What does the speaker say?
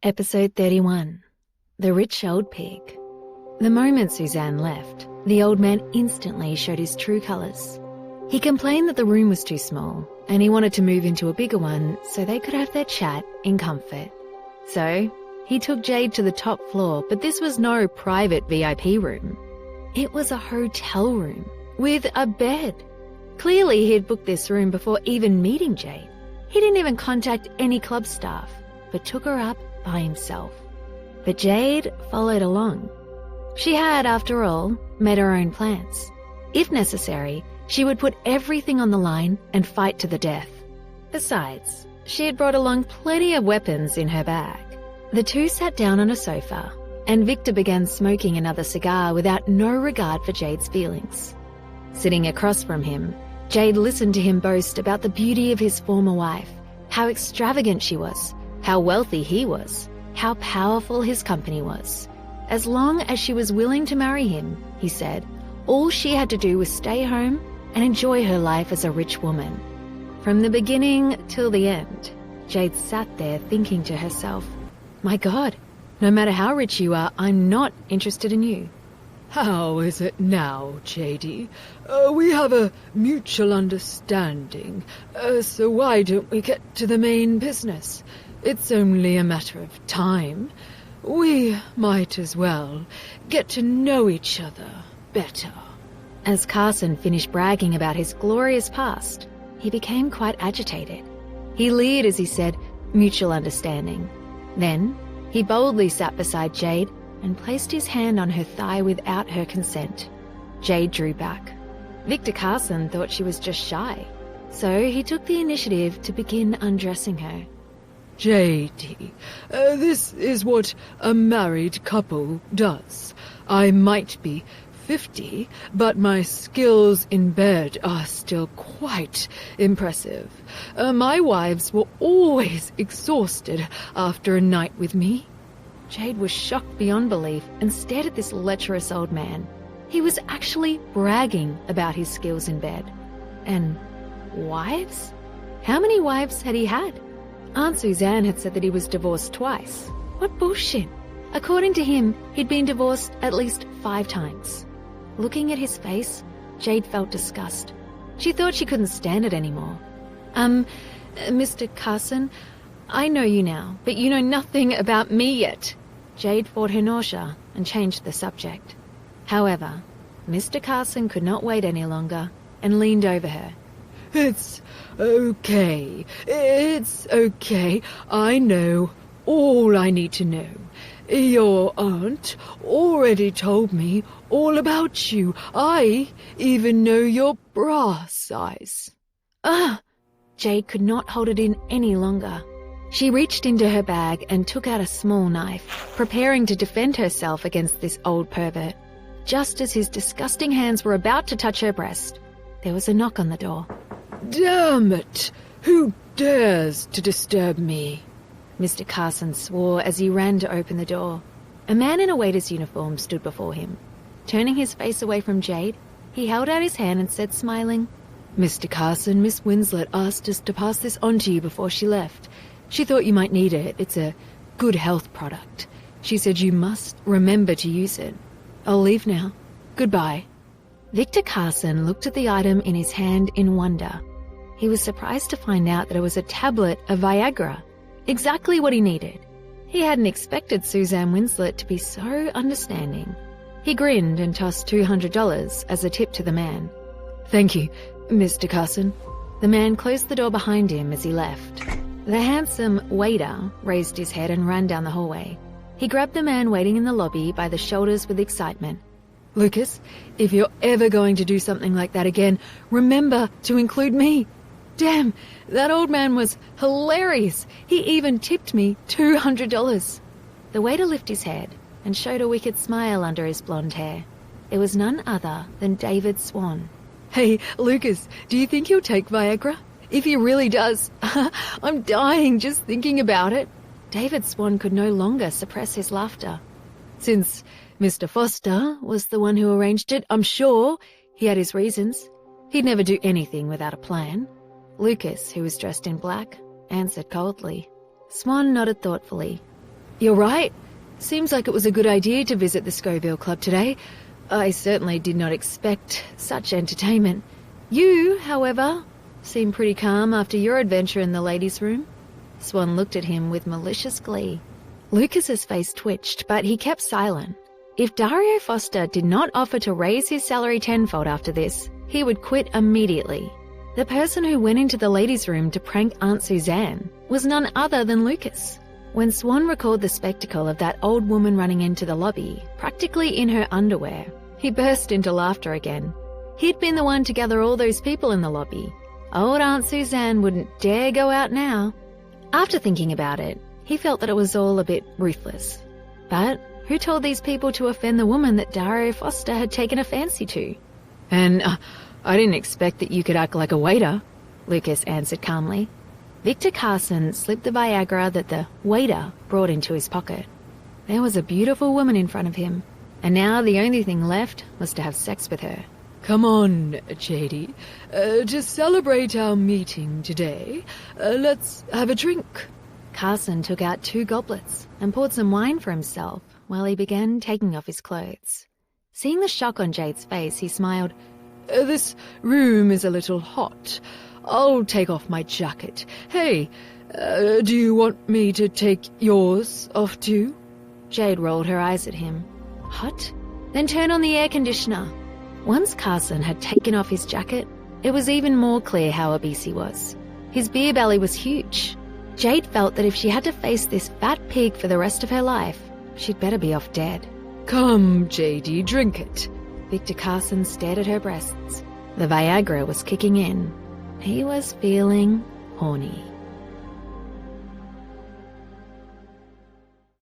Episode 31. The Rich Old Pig. The moment Suzanne left, the old man instantly showed his true colours. He complained that the room was too small and he wanted to move into a bigger one so they could have their chat in comfort. So, he took Jade to the top floor, but this was no private VIP room. It was a hotel room with a bed. Clearly he had booked this room before even meeting Jade. He didn't even contact any club staff, but took her up by himself. But Jade followed along. She had, after all, made her own plans. If necessary, she would put everything on the line and fight to the death. Besides, she had brought along plenty of weapons in her bag. The two sat down on a sofa, and Victor began smoking another cigar without no regard for Jade's feelings. Sitting across from him, Jade listened to him boast about the beauty of his former wife, how extravagant she was, how wealthy he was, how powerful his company was. As long as she was willing to marry him, he said, all she had to do was stay home and enjoy her life as a rich woman. From the beginning till the end, Jade sat there thinking to herself, my God, no matter how rich you are, I'm not interested in you. How is it now, Jadey? We have a mutual understanding, so why don't we get to the main business? It's only a matter of time. We might as well get to know each other better. As Carson finished bragging about his glorious past, he became quite agitated. He leered as he said, mutual understanding. Then, he boldly sat beside Jade and placed his hand on her thigh without her consent. Jade drew back. Victor Carson thought she was just shy, so he took the initiative to begin undressing her. Jadey, this is what a married couple does. I might be 50, but my skills in bed are still quite impressive. My wives were always exhausted after a night with me. Jade was shocked beyond belief and stared at this lecherous old man. He was actually bragging about his skills in bed. And wives? How many wives had he had? Aunt Suzanne had said that he was divorced twice. What bullshit. According to him, he'd been divorced at least 5 times. Looking at his face, Jade felt disgust. She thought she couldn't stand it anymore. Mr. Carson, I know you now, but you know nothing about me yet. Jade fought her nausea and changed the subject. However, Mr. Carson could not wait any longer and leaned over her. It's okay. It's okay. I know all I need to know. Your aunt already told me all about you. I even know your bra size. Jade could not hold it in any longer. She reached into her bag and took out a small knife, preparing to defend herself against this old pervert. Just as his disgusting hands were about to touch her breast, there was a knock on the door. Damn it! Who dares to disturb me? Mr. Carson swore as he ran to open the door. A man in a waiter's uniform stood before him. Turning his face away from Jade, he held out his hand and said, smiling, Mr. Carson, Miss Winslet asked us to pass this on to you before she left. She thought you might need it. It's a good health product. She said you must remember to use it. I'll leave now. Goodbye. Victor Carson looked at the item in his hand in wonder. He was surprised to find out that it was a tablet of Viagra. Exactly what he needed. He hadn't expected Suzanne Winslet to be so understanding. He grinned and tossed $200 as a tip to the man. Thank you, Mr. Carson. The man closed the door behind him as he left. The handsome waiter raised his head and ran down the hallway. He grabbed the man waiting in the lobby by the shoulders with excitement. Lucas, if you're ever going to do something like that again, remember to include me. Damn, that old man was hilarious. He even tipped me $200. The waiter lifted his head and showed a wicked smile under his blonde hair. It was none other than David Swan. Hey, Lucas, do you think he'll take Viagra? If he really does, I'm dying just thinking about it. David Swan could no longer suppress his laughter. Since Mr. Foster was the one who arranged it, I'm sure he had his reasons. He'd never do anything without a plan. Lucas, who was dressed in black, answered coldly. Swan nodded thoughtfully. You're right. Seems like it was a good idea to visit the Scoville Club today. I certainly did not expect such entertainment. You, however, seem pretty calm after your adventure in the ladies' room. Swan looked at him with malicious glee. Lucas's face twitched, but he kept silent. If Dario Foster did not offer to raise his salary tenfold after this, he would quit immediately. The person who went into the ladies' room to prank Aunt Suzanne was none other than Lucas. When Swan recalled the spectacle of that old woman running into the lobby, practically in her underwear, he burst into laughter again. He'd been the one to gather all those people in the lobby. Old Aunt Suzanne wouldn't dare go out now. After thinking about it, he felt that it was all a bit ruthless. But who told these people to offend the woman that Dario Foster had taken a fancy to? And I didn't expect that you could act like a waiter, Lucas answered calmly. Victor Carson slipped the Viagra that the waiter brought into his pocket. There was a beautiful woman in front of him, and now the only thing left was to have sex with her. Come on, JD. To celebrate our meeting today, let's have a drink. Carson took out 2 goblets and poured some wine for himself while he began taking off his clothes. Seeing the shock on Jade's face, he smiled. This room is a little hot. I'll take off my jacket. Hey, do you want me to take yours off too? Jade rolled her eyes at him. Hot? Then turn on the air conditioner. Once Carson had taken off his jacket, it was even more clear how obese he was. His beer belly was huge. Jade felt that if she had to face this fat pig for the rest of her life, she'd better be off dead. Come, JD, drink it. Victor Carson stared at her breasts. The Viagra was kicking in. He was feeling horny.